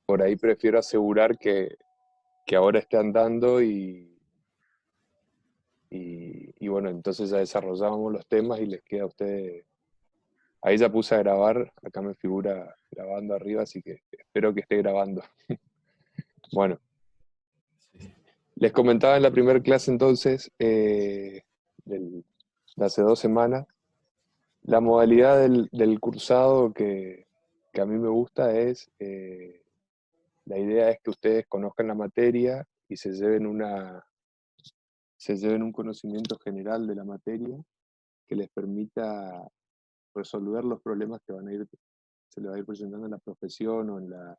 por ahí prefiero asegurar que ahora esté andando y bueno, entonces ya desarrollábamos los temas y les queda a ustedes. Ahí ya puse a grabar, acá me figura grabando arriba, así que espero que esté grabando. Bueno, les comentaba en la primera clase entonces, de hace 2 semanas, la modalidad del cursado que a mí me gusta es, la idea es que ustedes conozcan la materia y se lleven un conocimiento general de la materia que les permita resolver los problemas que se les va a ir presentando en la profesión o en la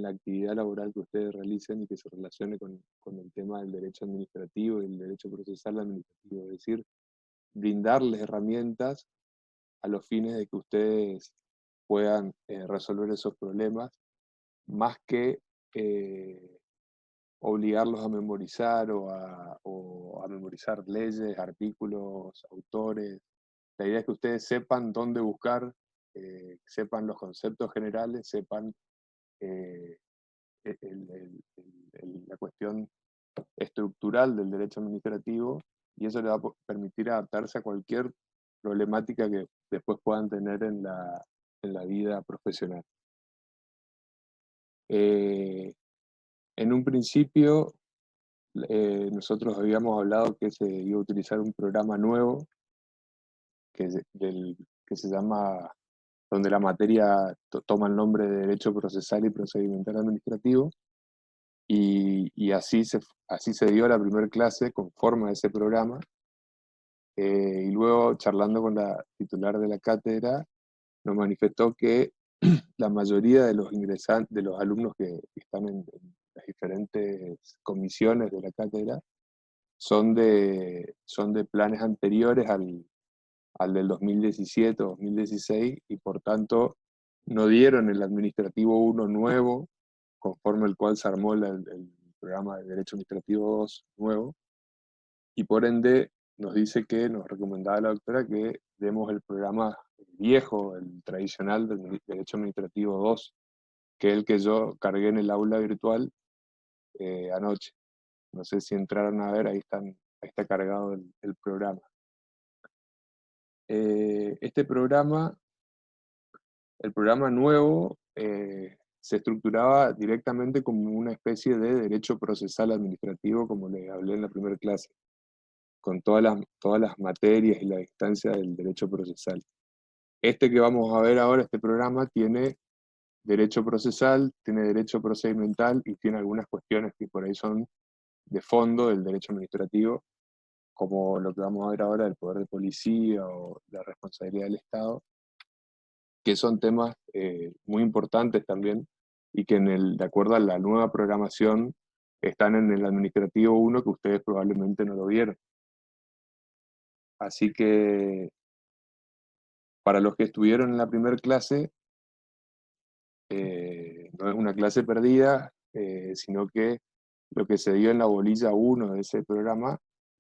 actividad laboral que ustedes realicen y que se relacione con el tema del derecho administrativo y el derecho procesal administrativo. Es decir, brindarles herramientas a los fines de que ustedes puedan resolver esos problemas, más que eh, obligarlos a memorizar o a memorizar leyes, artículos, autores. La idea es que ustedes sepan dónde buscar, sepan los conceptos generales, sepan eh, la cuestión estructural del derecho administrativo, y eso les va a permitir adaptarse a cualquier problemática que después puedan tener en la vida profesional. Eh, en un principio, nosotros habíamos hablado que se iba a utilizar un programa nuevo que se llama, donde la materia toma el nombre de Derecho Procesal y Procedimental Administrativo, y así se dio la primera clase conforme a ese programa, y luego charlando con la titular de la cátedra, nos manifestó que la mayoría de los ingresantes, de los alumnos que están en las diferentes comisiones de la cátedra, son de planes anteriores al del 2017 o 2016, y por tanto no dieron el administrativo 1 nuevo, conforme el cual se armó el programa de Derecho Administrativo 2 nuevo, y por ende nos recomendaba la doctora que demos el programa viejo, el tradicional del Derecho Administrativo 2, que es el que yo cargué en el aula virtual anoche. No sé si entraron a ver, ahí está cargado el programa. Este programa, el programa nuevo, se estructuraba directamente como una especie de derecho procesal administrativo, como les hablé en la primera clase, con todas las materias y la instancia del derecho procesal. Este que vamos a ver ahora, este programa, tiene derecho procesal, tiene derecho procedimental y tiene algunas cuestiones que por ahí son de fondo del derecho administrativo, como lo que vamos a ver ahora del poder de policía o la responsabilidad del Estado, que son temas muy importantes también y que de acuerdo a la nueva programación están en el administrativo 1, que ustedes probablemente no lo vieron. Así que para los que estuvieron en la primera clase, no es una clase perdida, sino que lo que se dio en la bolilla 1 de ese programa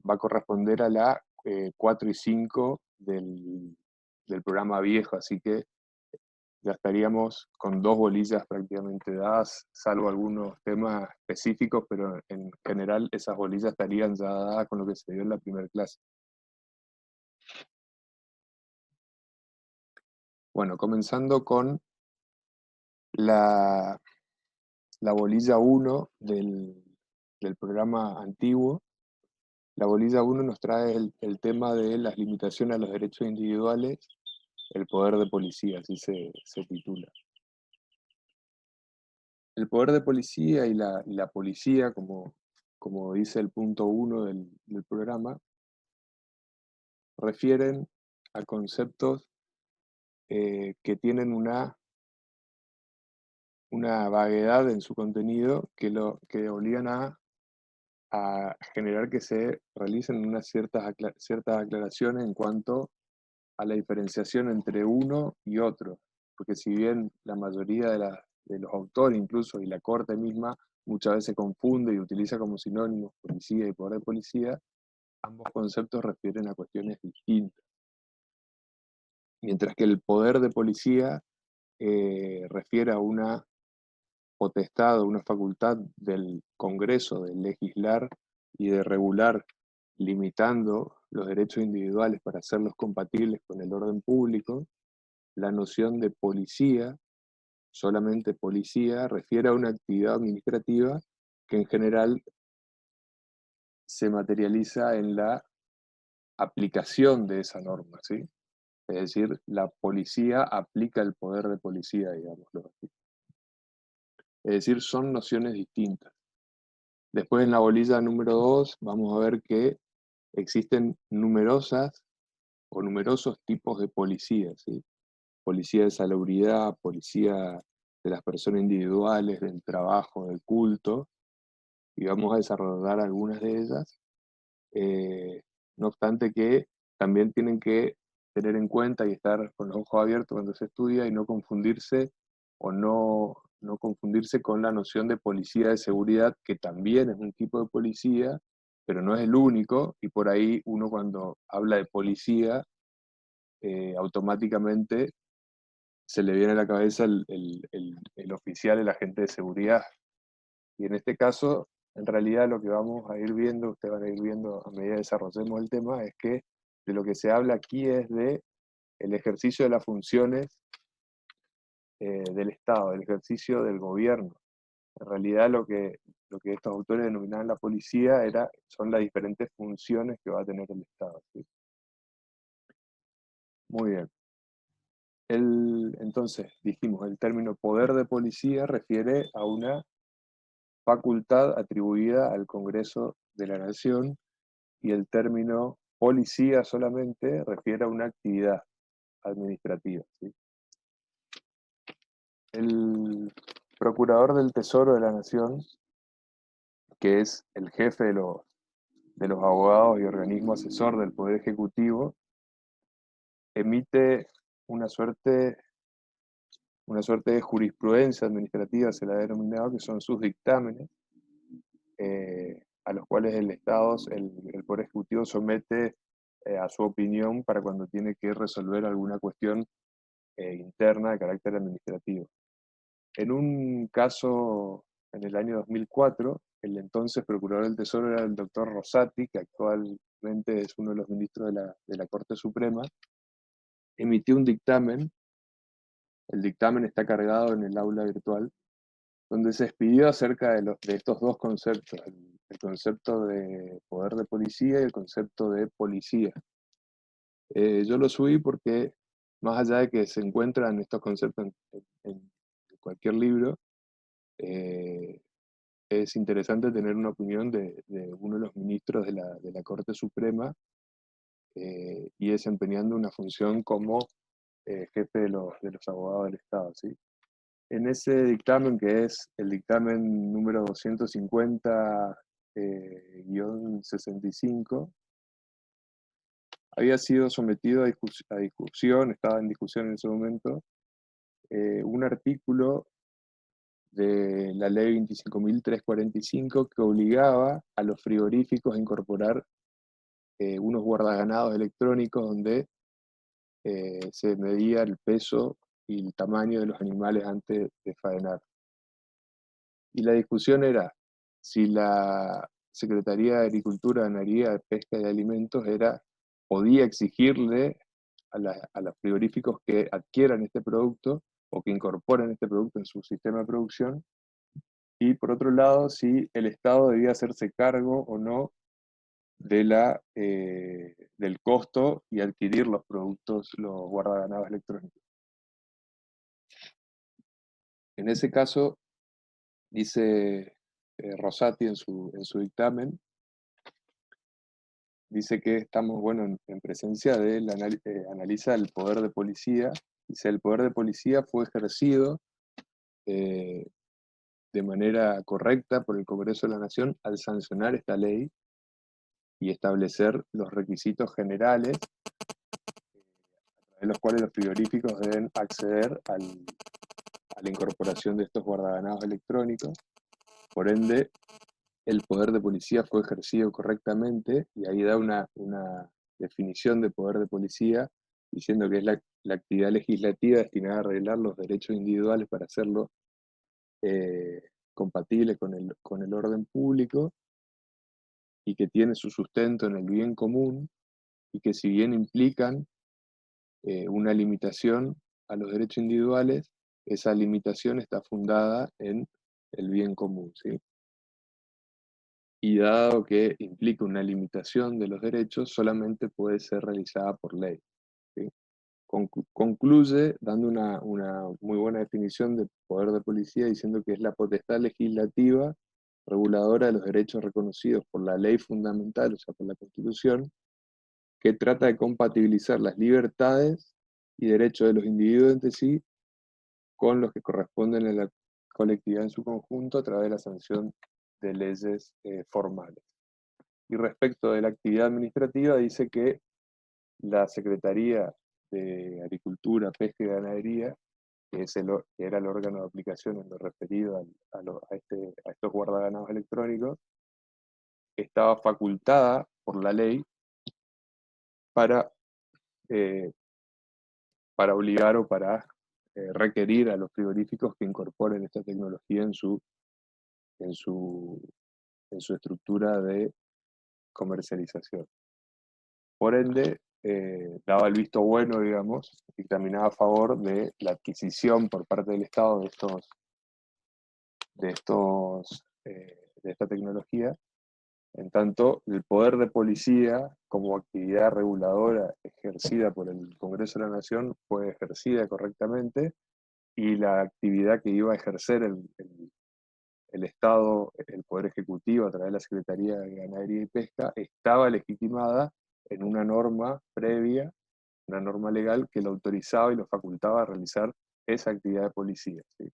va a corresponder a la 4 y 5 del programa viejo, así que ya estaríamos con 2 bolillas prácticamente dadas, salvo algunos temas específicos, pero en general esas bolillas estarían ya dadas con lo que se dio en la primera clase. Bueno, comenzando con la, la bolilla 1 del programa antiguo. La bolilla 1 nos trae el tema de las limitaciones a los derechos individuales, el poder de policía, así se titula. El poder de policía y la policía, como dice el punto 1 del programa, refieren a conceptos que tienen una vaguedad en su contenido que obligan a generar que se realicen unas ciertas aclaraciones en cuanto a la diferenciación entre uno y otro, porque si bien la mayoría de los autores, incluso, y la corte misma, muchas veces confunde y utiliza como sinónimos policía y poder de policía, ambos conceptos refieren a cuestiones distintas. Mientras que el poder de policía refiere a potestad o una facultad del Congreso de legislar y de regular, limitando los derechos individuales para hacerlos compatibles con el orden público, la noción de policía, solamente policía, refiere a una actividad administrativa que en general se materializa en la aplicación de esa norma, ¿sí? Es decir, la policía aplica el poder de policía, digámoslo así. Es decir, son nociones distintas. Después en la bolilla número 2 vamos a ver que existen numerosas o numerosos tipos de policía, ¿sí? Policía de salubridad, policía de las personas individuales, del trabajo, del culto, y vamos a desarrollar algunas de ellas. No obstante que también tienen que tener en cuenta y estar con los ojos abiertos cuando se estudia y no confundirse o no confundirse con la noción de policía de seguridad, que también es un tipo de policía, pero no es el único, y por ahí uno cuando habla de policía, automáticamente se le viene a la cabeza el oficial, el agente de seguridad. Y en este caso, en realidad lo que vamos a ir viendo, ustedes van a ir viendo a medida que desarrollemos el tema, es que de lo que se habla aquí es de el ejercicio de las funciones del Estado, el ejercicio del gobierno. En realidad lo que estos autores denominaban la policía son las diferentes funciones que va a tener el Estado, ¿sí? Muy bien. Entonces, dijimos, el término poder de policía refiere a una facultad atribuida al Congreso de la Nación, y el término policía solamente refiere a una actividad administrativa, ¿sí? El procurador del Tesoro de la Nación, que es el jefe de los abogados y organismo asesor del Poder Ejecutivo, emite una suerte, una suerte de jurisprudencia administrativa, se la ha denominado, que son sus dictámenes, a los cuales el Poder Ejecutivo somete a su opinión para cuando tiene que resolver alguna cuestión interna de carácter administrativo. En un caso, en el año 2004, el entonces Procurador del Tesoro era el doctor Rosati, que actualmente es uno de los ministros de la Corte Suprema, emitió un dictamen. El dictamen está cargado en el aula virtual, donde se expidió acerca de estos dos conceptos, el concepto de poder de policía y el concepto de policía. Yo lo subí porque, más allá de que se encuentran estos conceptos en cualquier libro, eh, es interesante tener una opinión de uno de los ministros de la Corte Suprema, y desempeñando una función como jefe de los abogados del Estado, ¿sí? En ese dictamen, que es el dictamen número 250-65, había sido sometido a discusión, estaba en discusión en ese momento, un artículo de la ley 25.345 que obligaba a los frigoríficos a incorporar unos guardaganados electrónicos donde se medía el peso y el tamaño de los animales antes de faenar. Y la discusión era si la Secretaría de Agricultura, Ganadería, Pesca y Alimentos podía exigirle a los frigoríficos que adquieran este producto o que incorporen este producto en su sistema de producción, y por otro lado, si el Estado debía hacerse cargo o no del costo y adquirir los productos, los guardaganados electrónicos. En ese caso, dice Rosati en su dictamen, dice que estamos, bueno, en presencia del analiza el poder de policía. Dice, el poder de policía fue ejercido eh, de manera correcta por el Congreso de la Nación al sancionar esta ley y establecer los requisitos generales en los cuales los frigoríficos deben acceder a la incorporación de estos guardaganados electrónicos. Por ende, el poder de policía fue ejercido correctamente, y ahí da una definición de poder de policía, diciendo que es la actividad legislativa destinada a arreglar los derechos individuales para hacerlo compatibles con el orden público y que tienen su sustento en el bien común, y que si bien implican una limitación a los derechos individuales, esa limitación está fundada en el bien común, ¿sí? Y dado que implica una limitación de los derechos, solamente puede ser realizada por ley, ¿sí? Concluye dando una muy buena definición de poder de policía, diciendo que es la potestad legislativa reguladora de los derechos reconocidos por la ley fundamental, o sea, por la Constitución, que trata de compatibilizar las libertades y derechos de los individuos entre sí con los que corresponden a la colectividad en su conjunto a través de la sanción de leyes formales. Y respecto de la actividad administrativa, dice que la Secretaría de Agricultura, Pesca y Ganadería, que era el órgano de aplicación en lo referido a estos guardaganados electrónicos, estaba facultada por la ley para, eh, para obligar o para requerir a los frigoríficos que incorporen esta tecnología en su, en su estructura de comercialización. Por ende, daba el visto bueno, digamos, dictaminaba a favor de la adquisición por parte del Estado de esta tecnología, en tanto el poder de policía como actividad reguladora ejercida por el Congreso de la Nación fue ejercida correctamente, y la actividad que iba a ejercer el Estado, el Poder Ejecutivo, a través de la Secretaría de Ganadería y Pesca, estaba legitimada en una norma previa, una norma legal que lo autorizaba y lo facultaba a realizar esa actividad de policía, ¿sí?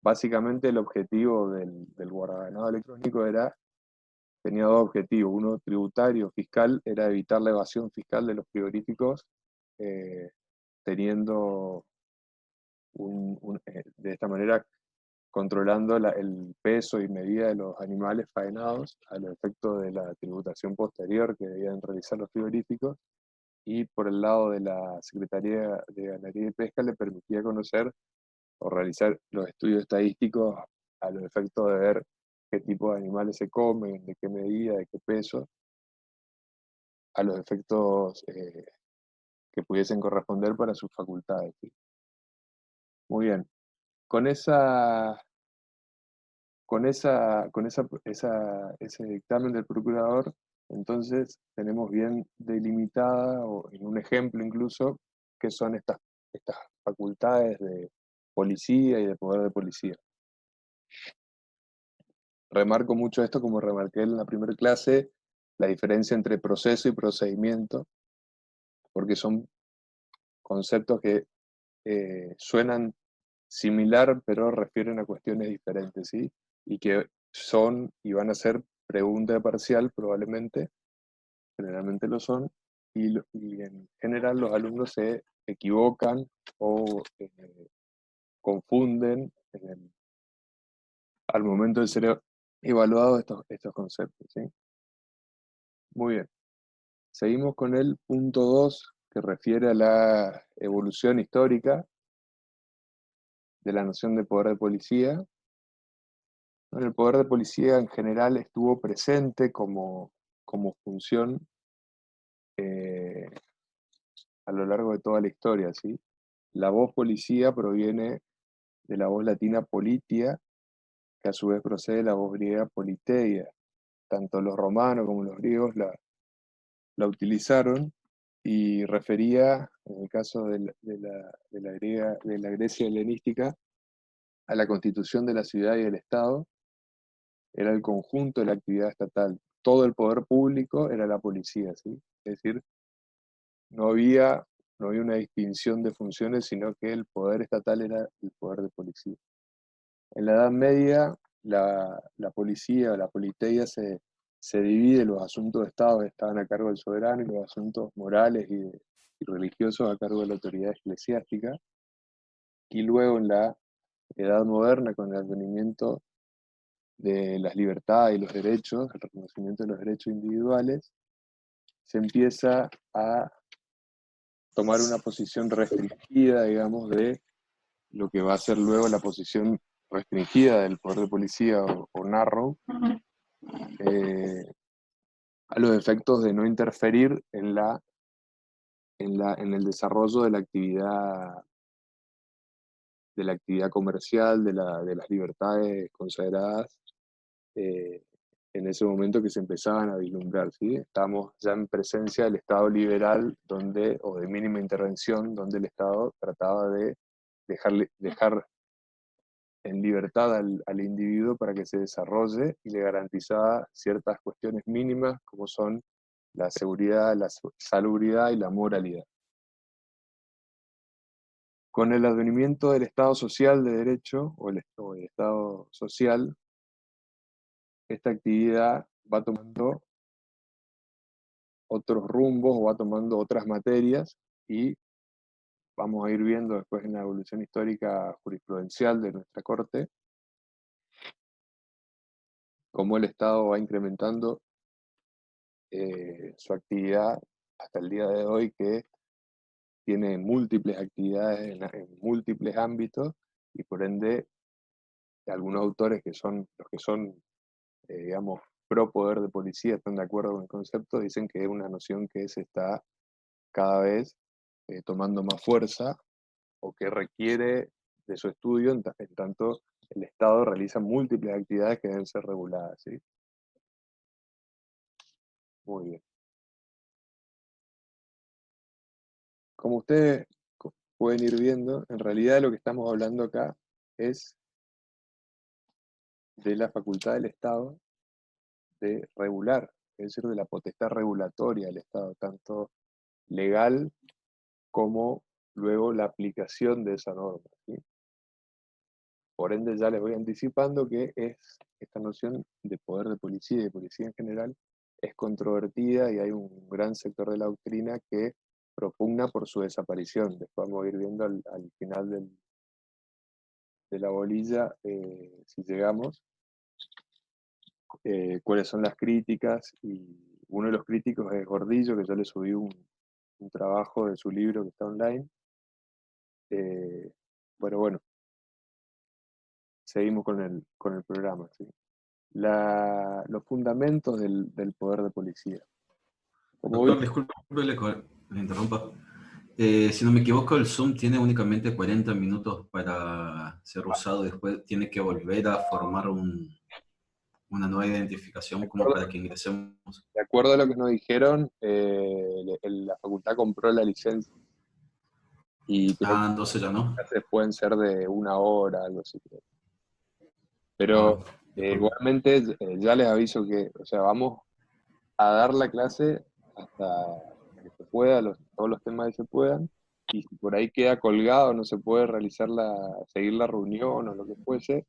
Básicamente el objetivo del guardaganado electrónico tenía dos objetivos: uno tributario, fiscal, era evitar la evasión fiscal de los frigoríficos, eh, teniendo de esta manera controlando el peso y medida de los animales faenados a los efectos de la tributación posterior que debían realizar los frigoríficos. Y por el lado de la Secretaría de Ganadería y Pesca le permitía conocer o realizar los estudios estadísticos a los efectos de ver qué tipo de animales se comen, de qué medida, de qué peso, a los efectos que pudiesen corresponder para sus facultades, ¿sí? Muy bien. Con ese dictamen del procurador, entonces tenemos bien delimitada, o en un ejemplo incluso, qué son estas facultades de policía y de poder de policía. Remarco mucho esto, como remarqué en la primera clase, la diferencia entre proceso y procedimiento, porque son conceptos que suenan similar, pero refieren a cuestiones diferentes, ¿sí? Y que son y van a ser pregunta parcial probablemente, generalmente lo son, y en general los alumnos se equivocan o confunden al momento de ser evaluados estos conceptos, ¿sí? Muy bien. Seguimos con el punto 2, que refiere a la evolución histórica de la noción de poder de policía. Bueno, el poder de policía en general estuvo presente como función eh, a lo largo de toda la historia, ¿sí? La voz policía proviene de la voz latina politia, que a su vez procede de la voz griega politeia. Tanto los romanos como los griegos la utilizaron, y refería, en el caso de la Grecia helenística, a la constitución de la ciudad y del Estado. Era el conjunto de la actividad estatal. Todo el poder público era la policía, ¿sí? Es decir, no había, no había una distinción de funciones, sino que el poder estatal era el poder de policía. En la Edad Media, la policía, la politeia, se divide. Los asuntos de Estado estaban a cargo del soberano, y los asuntos morales y religiosos a cargo de la autoridad eclesiástica. Y luego en la Edad Moderna, con el advenimiento de las libertades y los derechos, el reconocimiento de los derechos individuales, se empieza a tomar una posición restringida, digamos, de lo que va a ser luego la posición restringida del poder de policía o narrow, a los efectos de no interferir en el desarrollo de la actividad comercial, de las libertades consagradas eh, en ese momento que se empezaban a vislumbrar, ¿sí? Estamos ya en presencia del Estado liberal o de mínima intervención, donde el Estado trataba de dejar en libertad al individuo para que se desarrolle y le garantizaba ciertas cuestiones mínimas como son la seguridad, la salubridad y la moralidad. Con el advenimiento del Estado social de derecho o el Estado social, esta actividad va tomando otros rumbos o va tomando otras materias y vamos a ir viendo después en la evolución histórica jurisprudencial de nuestra Corte cómo el Estado va incrementando su actividad hasta el día de hoy, que tiene múltiples actividades en múltiples ámbitos y por ende algunos autores que son los que son, digamos, pro poder de policía, están de acuerdo con el concepto, dicen que es una noción que se está cada vez tomando más fuerza o que requiere de su estudio, en tanto el Estado realiza múltiples actividades que deben ser reguladas, ¿sí? Muy bien. Como ustedes pueden ir viendo, en realidad lo que estamos hablando acá es de la facultad del Estado de regular, es decir, de la potestad regulatoria del Estado, tanto legal como luego la aplicación de esa norma, ¿sí? Por ende, ya les voy anticipando que esta noción de poder de policía y de policía en general es controvertida y hay un gran sector de la doctrina que propugna por su desaparición. Después vamos a ir viendo al final de la bolilla, si llegamos, cuáles son las críticas. Y uno de los críticos es Gordillo, que yo le subí un trabajo de su libro que está online. Pero bueno, seguimos con el programa, ¿sí? Los fundamentos del poder de policía. Como Doctor, vimos, disculpe, le interrumpa. Si no me equivoco, el Zoom tiene únicamente 40 minutos para ser usado. Después tiene que volver a formar una nueva de identificación como acuerdo, para que ingresemos. de acuerdo a lo que nos dijeron, la facultad compró la licencia y creo que Ah, entonces ya no. las clases pueden ser de una hora, algo así, creo. Pero Ah, disculpe. igualmente ya les aviso que, o sea, vamos a dar la clase hasta que se pueda, todos los temas que se puedan, y si por ahí queda colgado, no se puede seguir la reunión o lo que fuese,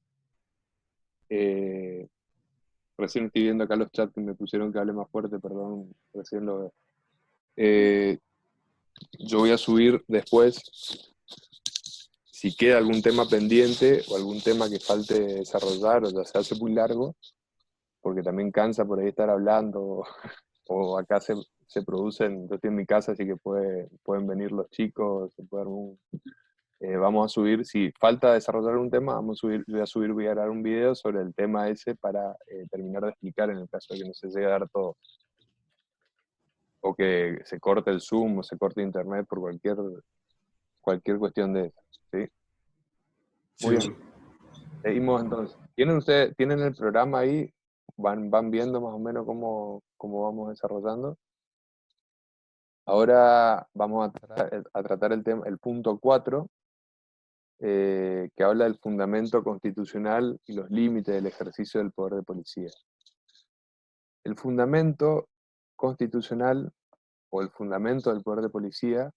eh, recién estoy viendo acá los chats que me pusieron que hable más fuerte, perdón, recién lo veo. Eh, yo voy a subir después, si queda algún tema pendiente o algún tema que falte desarrollar o ya se hace muy largo, porque también cansa por ahí estar hablando, o acá se producen, yo estoy en mi casa, así que pueden venir los chicos, vamos a subir, si falta desarrollar un tema, voy a grabar un video sobre el tema ese para terminar de explicar en el caso de que no se llegue a dar todo, o que se corte el Zoom o se corte internet por cualquier cuestión de eso, ¿sí? Sí, Muy bien, seguimos entonces. ¿Tienen el programa ahí? ¿Van viendo más o menos cómo vamos desarrollando? Ahora vamos a tratar el tema, el punto 4, que habla del fundamento constitucional y los límites del ejercicio del poder de policía. El fundamento constitucional o el fundamento del poder de policía,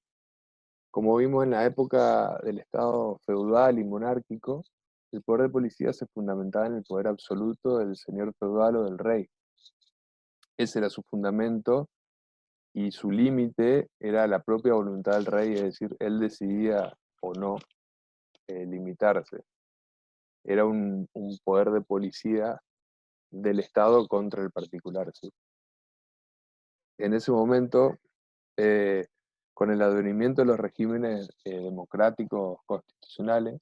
como vimos en la época del Estado feudal y monárquico, el poder de policía se fundamentaba en el poder absoluto del señor feudal o del rey. Ese era su fundamento y su límite era la propia voluntad del rey, es decir, él decidía o no limitarse. Era un poder de policía del Estado contra el particular, ¿sí? En ese momento, eh, con el advenimiento de los regímenes democráticos constitucionales,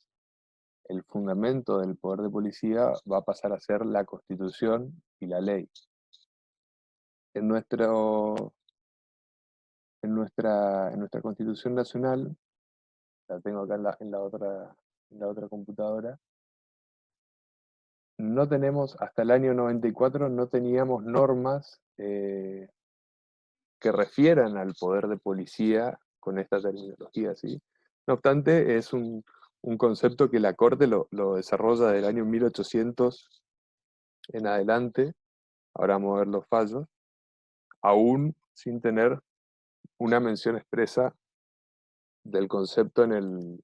el fundamento del poder de policía va a pasar a ser la Constitución y la ley. En, nuestro, en nuestra Constitución Nacional, la tengo acá en la otra computadora, no tenemos, hasta el año 94, no teníamos normas que refieran al poder de policía con esta terminología, ¿sí? No obstante, es un concepto que la Corte lo desarrolla del año 1800 en adelante, ahora vamos a ver los fallos, aún sin tener una mención expresa del concepto en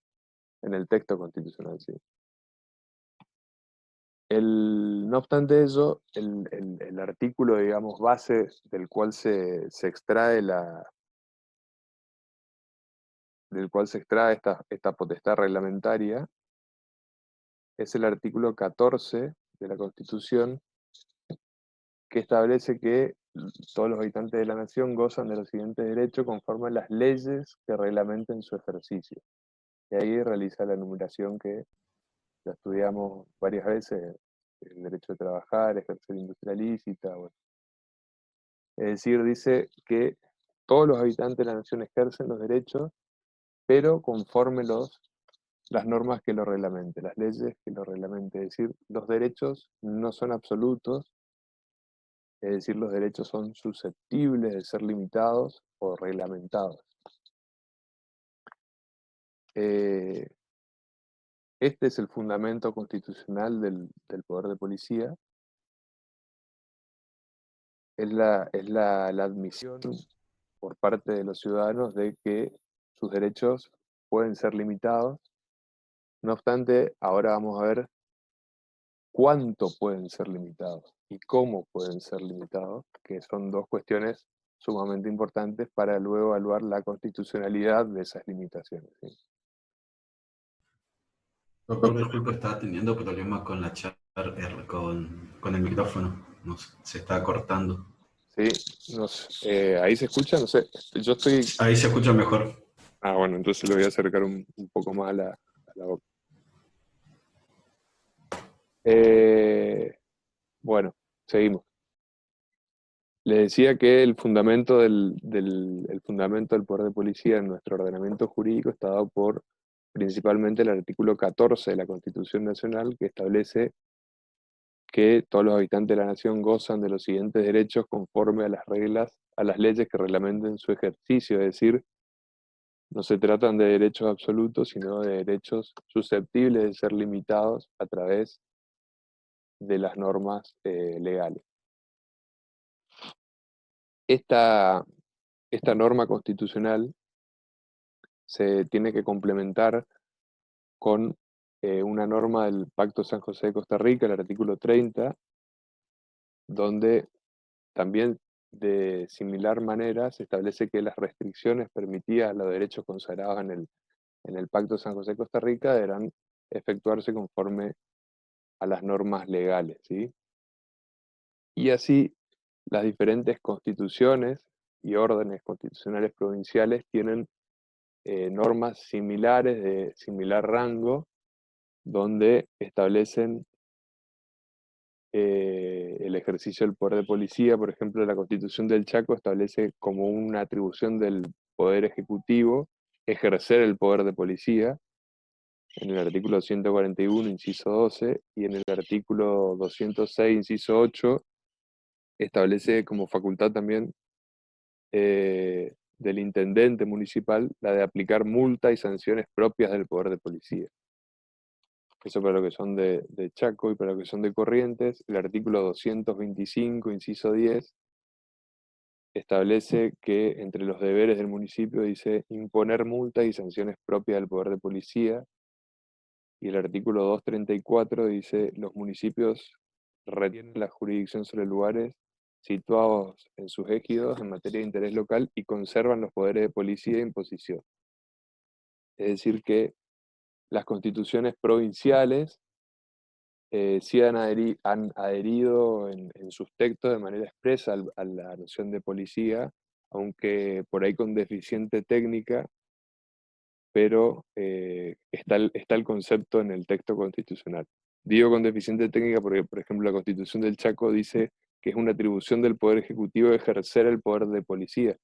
el texto constitucional, ¿sí? No obstante ello, el artículo, digamos, base del cual se extrae esta potestad reglamentaria es el artículo 14 de la Constitución, que establece que todos los habitantes de la nación gozan de los siguientes derechos conforme a las leyes que reglamenten su ejercicio. Y ahí realiza la enumeración que la estudiamos varias veces, el derecho de trabajar, ejercer industria lícita. Bueno. Es decir, dice que todos los habitantes de la nación ejercen los derechos, pero conforme las normas que lo reglamenten, las leyes que lo reglamenten. Es decir, los derechos no son absolutos, es decir, los derechos son susceptibles de ser limitados o reglamentados. Eh, este es el fundamento constitucional del poder de policía, es la admisión por parte de los ciudadanos de que sus derechos pueden ser limitados. No obstante, ahora vamos a ver cuánto pueden ser limitados y cómo pueden ser limitados, que son dos cuestiones sumamente importantes para luego evaluar la constitucionalidad de esas limitaciones, ¿sí? Doctor, disculpe, estaba teniendo problemas con la con el micrófono. Se está cortando. Sí, ahí se escucha, no sé, yo estoy... Ahí se escucha mejor. Ah, bueno, entonces lo voy a acercar un poco más a la boca. Bueno, seguimos. Le decía que el fundamento del poder de policía en nuestro ordenamiento jurídico está dado por principalmente el artículo 14 de la Constitución Nacional, que establece que todos los habitantes de la nación gozan de los siguientes derechos conforme a las leyes que reglamenten su ejercicio. Es decir, no se tratan de derechos absolutos, sino de derechos susceptibles de ser limitados a través de las normas legales. Esta, esta norma constitucional se tiene que complementar con una norma del Pacto San José de Costa Rica, el artículo 30, donde también de similar manera se establece que las restricciones permitidas a los derechos consagrados en el Pacto San José de Costa Rica deberán efectuarse conforme a las normas legales, ¿sí? Y así las diferentes constituciones y órdenes constitucionales provinciales tienen normas similares de similar rango, donde establecen el ejercicio del poder de policía. Por ejemplo, la Constitución del Chaco establece como una atribución del Poder Ejecutivo ejercer el poder de policía, en el artículo 141, inciso 12, y en el artículo 206, inciso 8, establece como facultad también del intendente municipal la de aplicar multa y sanciones propias del poder de policía. Eso para lo que son de Chaco, y para lo que son de Corrientes, el artículo 225, inciso 10, establece que entre los deberes del municipio dice imponer multas y sanciones propias del poder de policía, y el artículo 234 dice los municipios retienen la jurisdicción sobre lugares situados en sus ejidos en materia de interés local y conservan los poderes de policía e imposición. Es decir, que las constituciones provinciales sí han adherido en sus textos de manera expresa a la noción de policía, aunque por ahí con deficiente técnica, pero está el concepto en el texto constitucional. Digo con deficiente técnica porque, por ejemplo, la Constitución del Chaco dice que es una atribución del Poder Ejecutivo ejercer el poder de policía.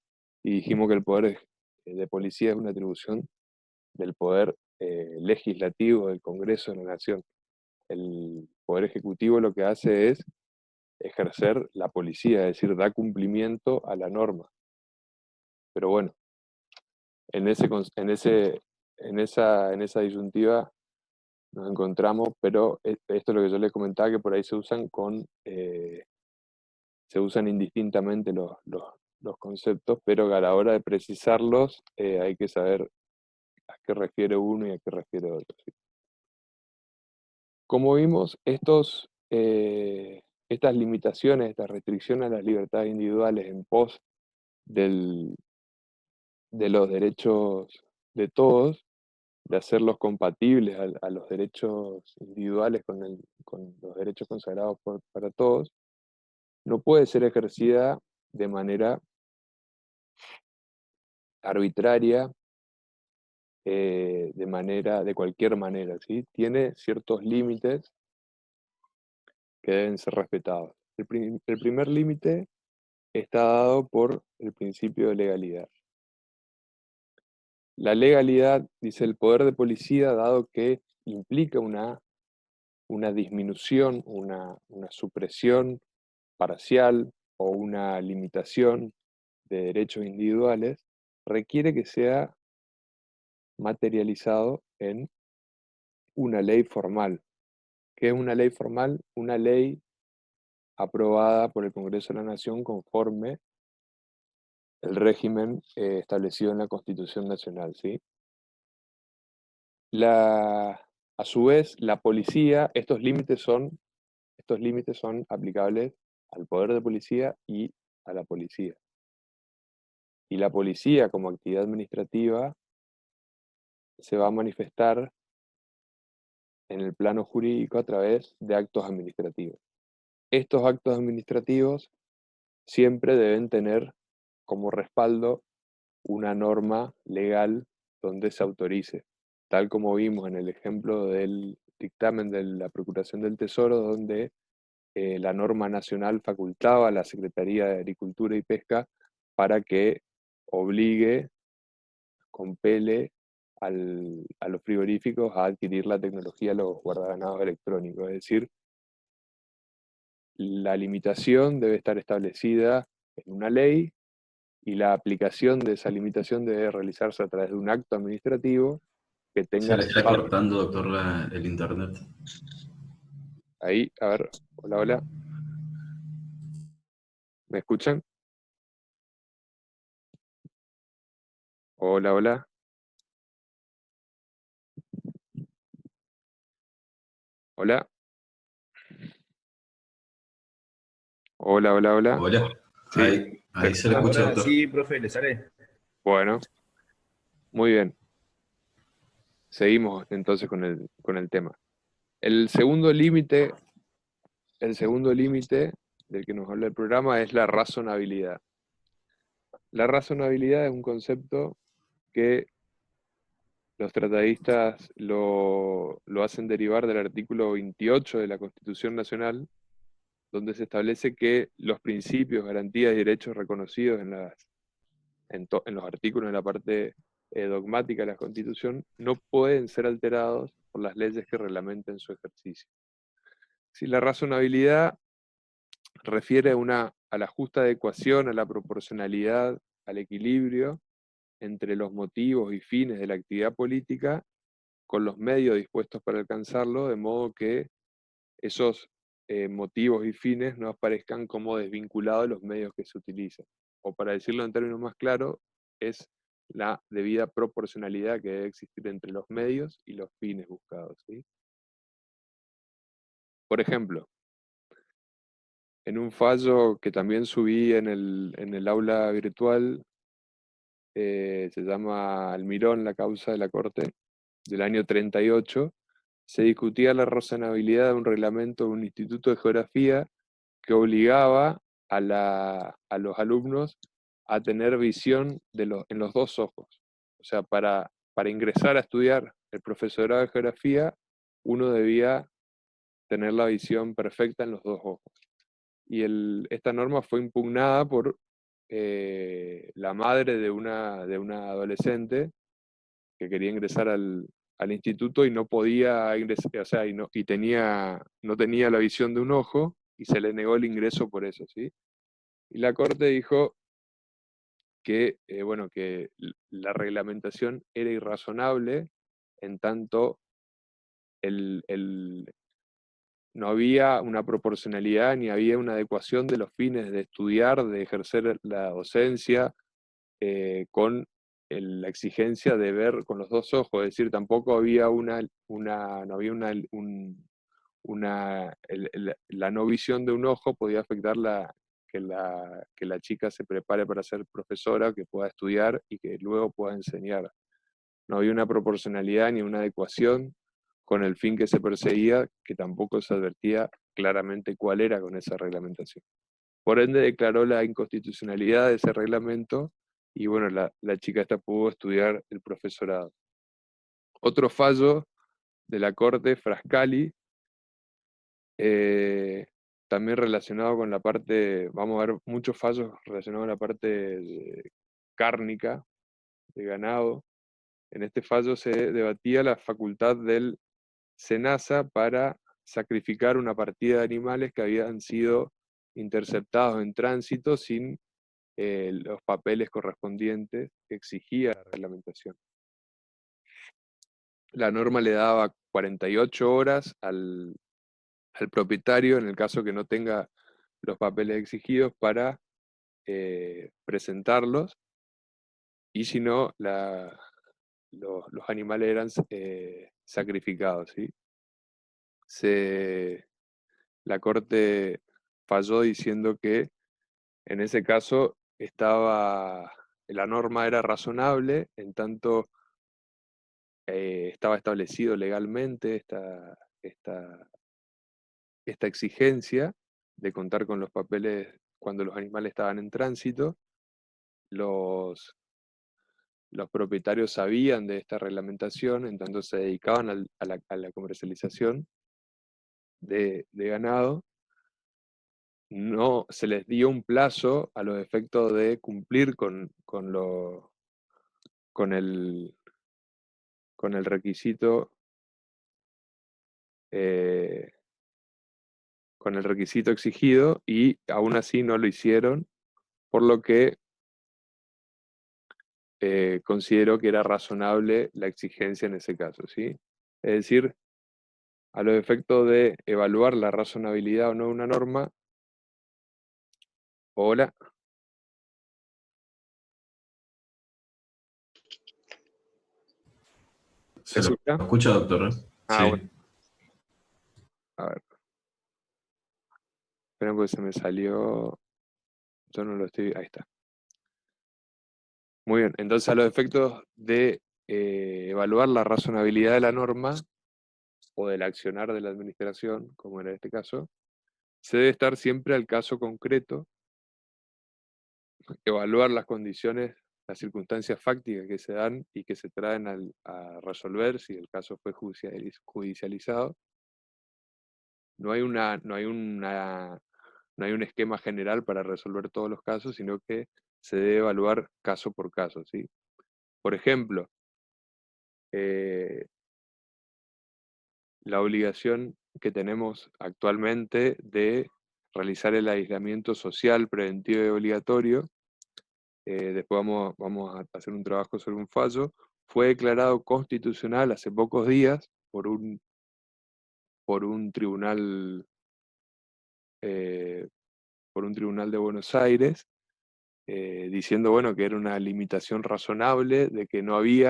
Y dijimos que el poder de policía es una atribución del poder legislativo del Congreso de la Nación. El Poder Ejecutivo lo que hace es ejercer la policía, es decir, da cumplimiento a la norma. Pero bueno, en, ese, en, ese, en esa disyuntiva nos encontramos, pero esto es lo que yo les comentaba, que por ahí se usan indistintamente los conceptos, pero a la hora de precisarlos hay que saber a qué refiere uno y a qué refiere otro. ¿Sí? Como vimos, estas limitaciones, estas restricciones a las libertades individuales en pos de los derechos de todos, de hacerlos compatibles a los derechos individuales con los derechos consagrados para todos, no puede ser ejercida de manera arbitraria, de cualquier manera, ¿sí? Tiene ciertos límites que deben ser respetados. El primer límite está dado por el principio de legalidad. La legalidad, dice el poder de policía, dado que implica una disminución, una supresión parcial o una limitación de derechos individuales, requiere que sea materializado en una ley formal. ¿Qué es una ley formal? Una ley aprobada por el Congreso de la Nación conforme el régimen establecido en la Constitución Nacional, ¿sí? A su vez, la policía, estos límites son aplicables al poder de policía y a la policía. Y la policía, como actividad administrativa, se va a manifestar en el plano jurídico a través de actos administrativos. Estos actos administrativos siempre deben tener como respaldo una norma legal donde se autorice, tal como vimos en el ejemplo del dictamen de la Procuración del Tesoro, donde la norma nacional facultaba a la Secretaría de Agricultura y Pesca para que obligue, compele a los frigoríficos a adquirir la tecnología de los guardaganados electrónicos. Es decir, la limitación debe estar establecida en una ley y la aplicación de esa limitación debe realizarse a través de un acto administrativo que Se tenga le está respaldo. cortando, doctor, el internet. Ahí, a ver, hola, hola, ¿me escuchan? Hola, hola, hola, hola, hola, hola. Hola, Sí, ¿me ahí se le escuchan? escucha, Ahora doctor. sí, profe, le sale. Bueno, muy bien. Seguimos entonces con el tema. El segundo límite, el segundo límite del que nos habla el programa es la razonabilidad. La razonabilidad es un concepto que los tratadistas lo hacen derivar del artículo 28 de la Constitución Nacional, donde se establece que los principios, garantías y derechos reconocidos en los artículos, en la parte dogmática de la Constitución, no pueden ser alterados por las leyes que reglamenten su ejercicio. Si la razonabilidad refiere a la justa adecuación, a la proporcionalidad, al equilibrio entre los motivos y fines de la actividad política con los medios dispuestos para alcanzarlo, de modo que esos motivos y fines no aparezcan como desvinculados de los medios que se utilizan. O para decirlo en términos más claros, es la debida proporcionalidad que debe existir entre los medios y los fines buscados, ¿sí? Por ejemplo, en un fallo que también subí en el aula virtual, se llama Almirón, la causa de la Corte, del año 38, se discutía la razonabilidad de un reglamento de un instituto de geografía que obligaba a los alumnos a tener visión en los dos ojos. O sea, para para ingresar a estudiar el profesorado de geografía, uno debía tener la visión perfecta en los dos ojos. Y esta norma fue impugnada por la madre de una adolescente que quería ingresar al instituto y no podía ingresar, o sea, no tenía la visión de un ojo y se le negó el ingreso por eso, ¿sí? Y la Corte dijo que, bueno, que la reglamentación era irrazonable en tanto no había una proporcionalidad ni había una adecuación de los fines de estudiar, de ejercer la docencia, con la exigencia de ver con los dos ojos, es decir, tampoco había no había la no visión de un ojo podía afectar que la chica se prepare para ser profesora, que pueda estudiar y que luego pueda enseñar. No había una proporcionalidad ni una adecuación con el fin que se perseguía, que tampoco se advertía claramente cuál era con esa reglamentación. Por ende, declaró la inconstitucionalidad de ese reglamento y bueno, la chica esta pudo estudiar el profesorado. Otro fallo de la Corte, Frascali, también relacionado con la parte, vamos a ver muchos fallos relacionados con la parte cárnica, de ganado. En este fallo se debatía la facultad del SENASA para sacrificar una partida de animales que habían sido interceptados en tránsito sin los papeles correspondientes que exigía la reglamentación. La norma le daba 48 horas al propietario, en el caso que no tenga los papeles exigidos, para presentarlos, y si no, los animales eran sacrificados, ¿sí? La Corte falló diciendo que en ese caso la norma era razonable, en tanto estaba establecido legalmente esta exigencia de contar con los papeles cuando los animales estaban en tránsito. Los propietarios sabían de esta reglamentación, en tanto se dedicaban a la comercialización de ganado. No se les dio un plazo a los efectos de cumplir con el requisito eh, con el requisito exigido, y aún así no lo hicieron, por lo que consideró que era razonable la exigencia en ese caso, ¿sí? Es decir, a los efectos de evaluar la razonabilidad o no de una norma. Hola. ¿Se ¿Se lo escucha? escucha, doctor? Ah, Sí. bueno. A ver. Esperen porque se me salió. Yo no lo estoy. Ahí está. Muy bien. Entonces, a los efectos de evaluar la razonabilidad de la norma o del accionar de la administración, como era este caso, se debe estar siempre al caso concreto, evaluar las condiciones, las circunstancias fácticas que se dan y que se traen a resolver si el caso fue judicializado. No hay no hay un esquema general para resolver todos los casos, sino que se debe evaluar caso por caso, ¿sí? Por ejemplo, la obligación que tenemos actualmente de realizar el aislamiento social preventivo y obligatorio, después vamos a hacer un trabajo sobre un fallo, fue declarado constitucional hace pocos días por un tribunal, eh, por un tribunal de Buenos Aires, diciendo, bueno, que era una limitación razonable, de que no hay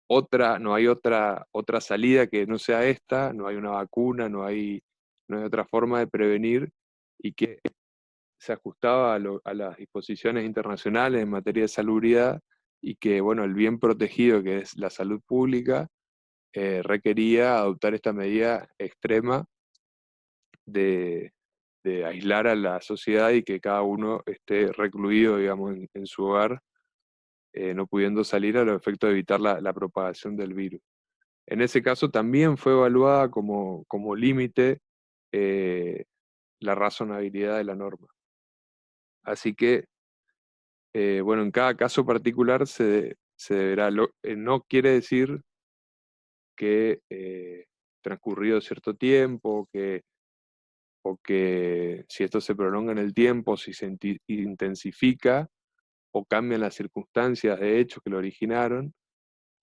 otra salida que no sea esta, no hay una vacuna, no hay otra forma de prevenir, y que se ajustaba a las disposiciones internacionales en materia de salubridad, y que, bueno, el bien protegido, que es la salud pública, requería adoptar esta medida extrema de, de aislar a la sociedad y que cada uno esté recluido, digamos, en su hogar, no pudiendo salir a los efectos de evitar la propagación del virus. En ese caso también fue evaluada como límite la razonabilidad de la norma. Así que, bueno, en cada caso particular se deberá, no quiere decir que transcurrido cierto tiempo, o que si esto se prolonga en el tiempo, si se intensifica o cambian las circunstancias de hecho que lo originaron,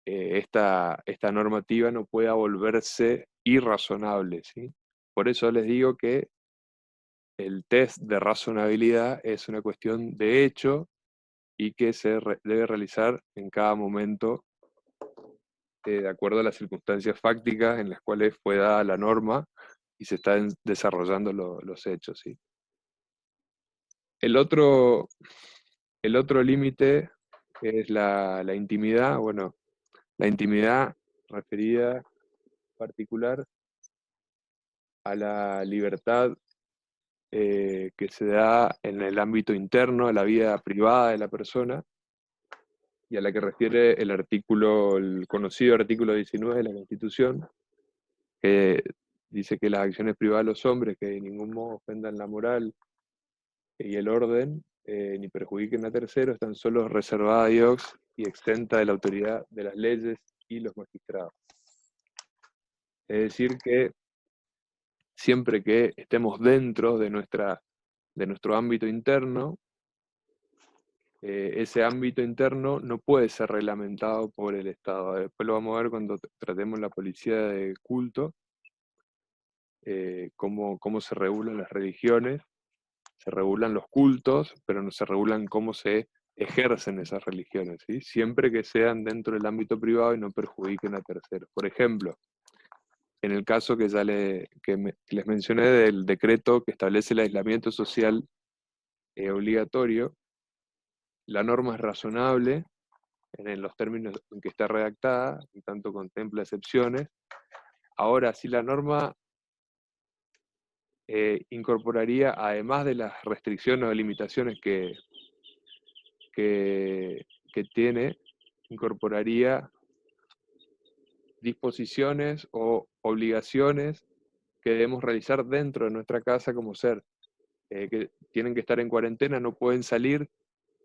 esta normativa no pueda volverse irrazonable, ¿sí? Por eso les digo que el test de razonabilidad es una cuestión de hecho y que se debe realizar en cada momento de acuerdo a las circunstancias fácticas en las cuales fue dada la norma y se están desarrollando los hechos, ¿sí? El otro límite es la intimidad. Bueno, la intimidad referida particular a la libertad que se da en el ámbito interno, a la vida privada de la persona, y a la que refiere el conocido artículo 19 de la Constitución, que dice que las acciones privadas de los hombres que de ningún modo ofendan la moral y el orden, ni perjudiquen a terceros, están solo reservadas a Dios y exenta de la autoridad de las leyes y los magistrados. Es decir, que siempre que estemos dentro de nuestro ámbito interno, ese ámbito interno no puede ser reglamentado por el Estado. Después lo vamos a ver cuando tratemos la policía de culto, cómo se regulan las religiones, se regulan los cultos, pero no se regulan cómo se ejercen esas religiones, ¿sí? Siempre que sean dentro del ámbito privado y no perjudiquen a terceros. Por ejemplo, en el caso que ya les mencioné del decreto que establece el aislamiento social obligatorio, la norma es razonable en los términos en que está redactada, en tanto contempla excepciones. Ahora, si la norma incorporaría, además de las restricciones o limitaciones que tiene, incorporaría disposiciones o obligaciones que debemos realizar dentro de nuestra casa como ser, que tienen que estar en cuarentena, no pueden salir,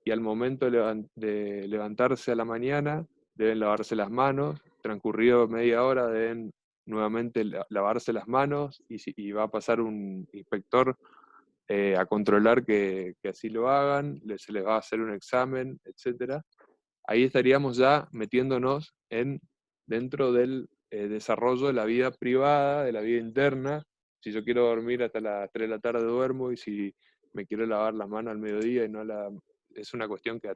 y al momento de levantarse a la mañana deben lavarse las manos, transcurrido media hora deben nuevamente lavarse las manos, y va a pasar un inspector a controlar que así lo hagan, se les va a hacer un examen, etc. Ahí estaríamos ya metiéndonos dentro del desarrollo de la vida privada, de la vida interna. Si yo quiero dormir hasta las 3 de la tarde duermo, y si me quiero lavar las manos al mediodía, es una cuestión que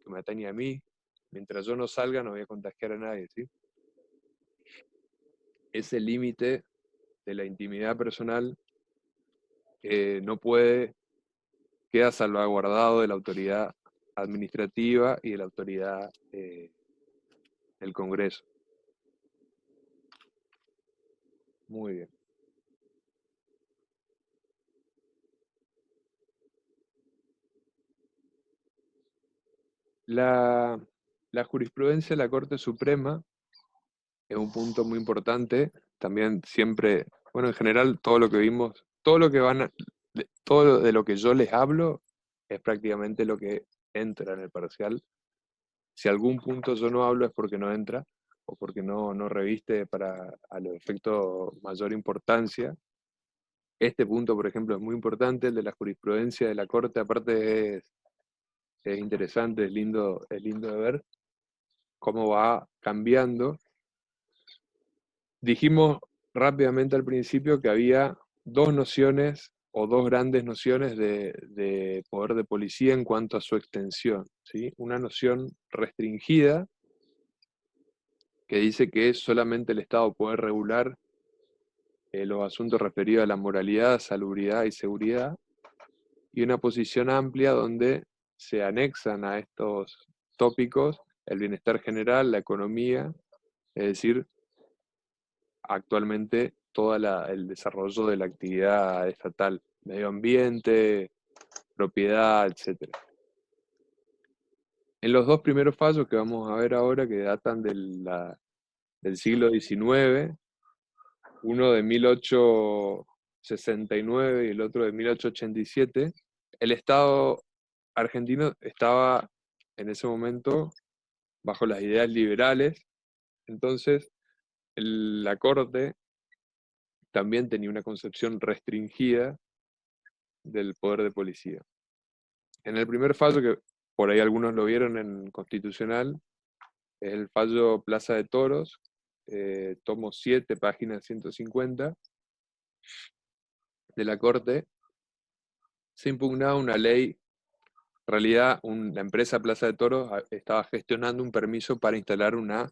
me atañe a mí. Mientras yo no salga no voy a contagiar a nadie, ¿sí? Ese límite de la intimidad personal no queda salvaguardado de la autoridad administrativa y de la autoridad del Congreso. Muy bien. La jurisprudencia de la Corte Suprema es un punto muy importante. También siempre, bueno, en general todo lo que vimos, todo de lo que yo les hablo es prácticamente lo que entra en el parcial. Si algún punto yo no hablo es porque no entra, o porque no reviste a los efectos mayor importancia. Este punto, por ejemplo, es muy importante, el de la jurisprudencia de la Corte. Aparte es interesante, es lindo de ver cómo va cambiando. Dijimos rápidamente al principio que había dos nociones o dos grandes nociones de poder de policía en cuanto a su extensión, ¿sí? Una noción restringida, que dice que solamente el Estado puede regular los asuntos referidos a la moralidad, salubridad y seguridad, y una posición amplia donde se anexan a estos tópicos el bienestar general, la economía, es decir, actualmente todo el desarrollo de la actividad estatal, medio ambiente, propiedad, etc. En los dos primeros fallos que vamos a ver ahora, que datan del siglo XIX, uno de 1869 y el otro de 1887, el Estado argentino estaba en ese momento bajo las ideas liberales, entonces la Corte también tenía una concepción restringida del poder de policía. En el primer fallo, que por ahí algunos lo vieron en Constitucional, es el fallo Plaza de Toros, tomo 7, página 150, de la Corte, se impugnaba una ley. En realidad, la empresa Plaza de Toros estaba gestionando un permiso para instalar una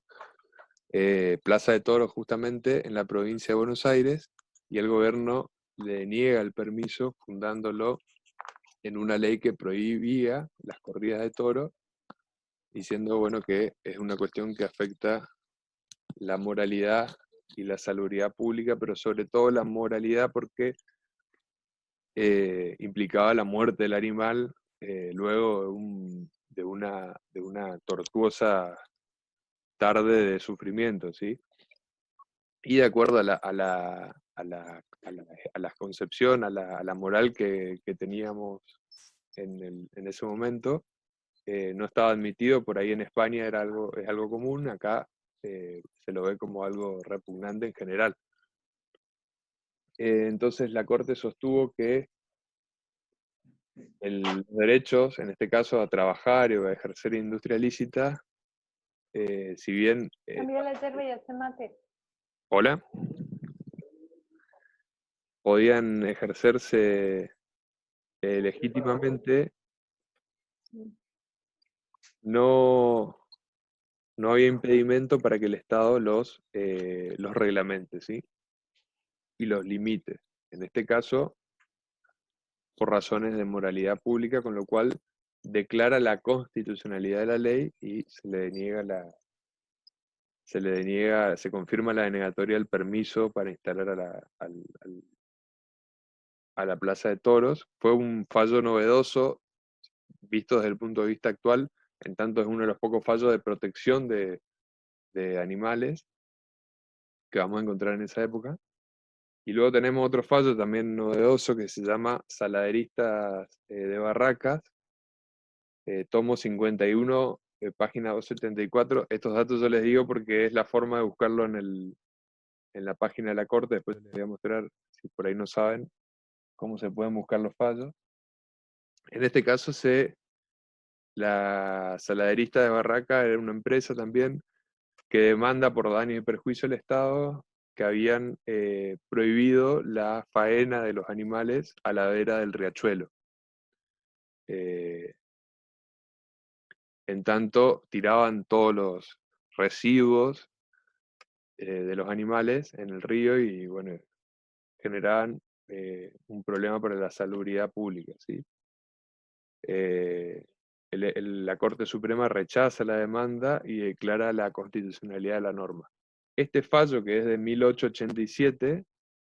Plaza de Toros justamente en la provincia de Buenos Aires, y el gobierno le niega el permiso fundándolo en una ley que prohibía las corridas de toros, diciendo, bueno, que es una cuestión que afecta la moralidad y la salubridad pública, pero sobre todo la moralidad porque implicaba la muerte del animal luego de una tortuosa tarde de sufrimiento, ¿sí? Y de acuerdo a la concepción, a la moral que teníamos en ese momento, no estaba admitido. Por ahí en España es algo común, acá se lo ve como algo repugnante en general. Entonces la Corte sostuvo que los derechos, en este caso a trabajar o a ejercer industria lícita, si bien... Hola, podían ejercerse legítimamente, no, no había impedimento para que el Estado los reglamente, ¿sí? Y los limite. En este caso, por razones de moralidad pública, con lo cual declara la constitucionalidad de la ley y se confirma la denegatoria del permiso para instalar a la Plaza de Toros. Fue un fallo novedoso, visto desde el punto de vista actual, en tanto es uno de los pocos fallos de protección de animales que vamos a encontrar en esa época. Y luego tenemos otro fallo también novedoso que se llama Saladeristas de Barracas, tomo 51, página 274. Estos datos yo les digo porque es la forma de buscarlo en la página de la Corte. Después les voy a mostrar, si por ahí no saben, cómo se pueden buscar los fallos. En este caso, la Saladerista de Barraca era una empresa también que demanda por daño y perjuicio al Estado, que habían prohibido la faena de los animales a la vera del riachuelo. En tanto, tiraban todos los residuos de los animales en el río y, bueno, generaban un problema para la salubridad pública, ¿sí? La Corte Suprema rechaza la demanda y declara la constitucionalidad de la norma. Este fallo, que es de 1887,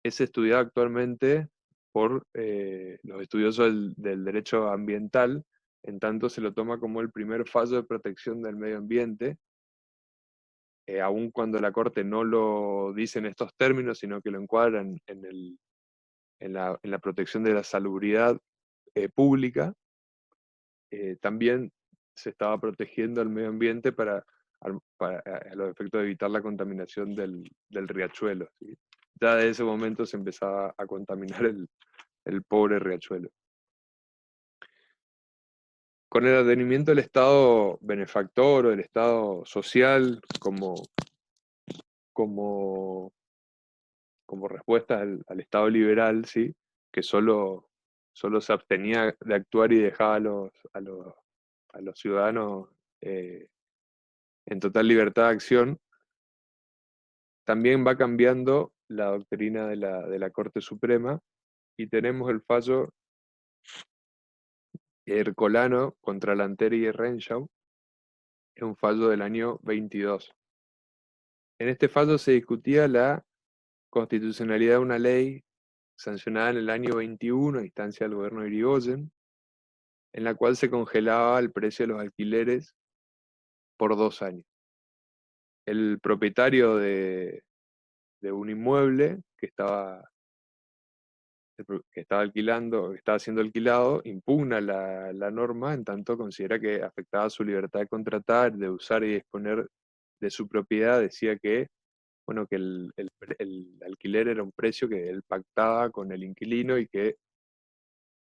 es estudiado actualmente por los estudiosos del derecho ambiental, en tanto se lo toma como el primer fallo de protección del medio ambiente, aun cuando la Corte no lo dice en estos términos, sino que lo encuadran en la protección de la salubridad pública. También se estaba protegiendo el medio ambiente a los efectos de evitar la contaminación del riachuelo, ¿sí? Ya de ese momento se empezaba a contaminar el pobre riachuelo. Con el advenimiento del Estado benefactor o del Estado social como, como respuesta al Estado liberal, ¿sí? Que solo se abstenía de actuar y dejaba a los ciudadanos en total libertad de acción, también va cambiando la doctrina de la Corte Suprema y tenemos el fallo Ercolano contra Lanteri y Renshaw, es un fallo del año 22. En este fallo se discutía la constitucionalidad de una ley sancionada en el año 21 a instancia del gobierno de Irigoyen, en la cual se congelaba el precio de los alquileres por 2 años. El propietario de un inmueble que estaba alquilando, que estaba siendo alquilado, impugna la norma, en tanto considera que afectaba su libertad de contratar, de usar y disponer de su propiedad. Decía que, bueno, que el alquiler era un precio que él pactaba con el inquilino y que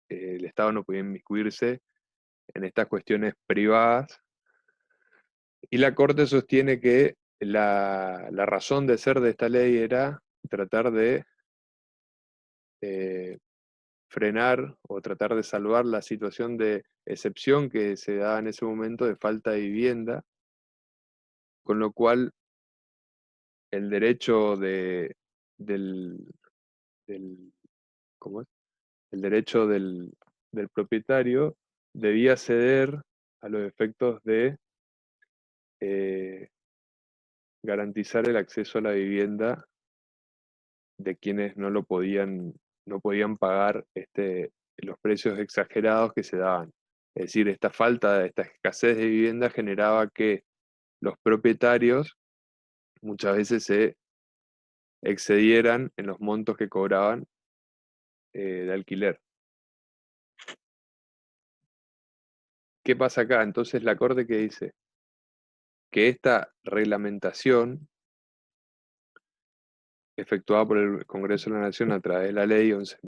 el Estado no podía inmiscuirse en estas cuestiones privadas. Y la Corte sostiene que la razón de ser de esta ley era tratar de frenar o tratar de salvar la situación de excepción que se da en ese momento de falta de vivienda, con lo cual el derecho del, del- ¿cómo es? El derecho del propietario debía ceder a los efectos de eh, garantizar el acceso a la vivienda de quienes no podían pagar los precios exagerados que se daban. Es decir, esta escasez de vivienda generaba que los propietarios muchas veces se excedieran en los montos que cobraban de alquiler. ¿Qué pasa acá? Entonces la Corte que dice que esta reglamentación efectuada por el Congreso de la Nación a través de la Ley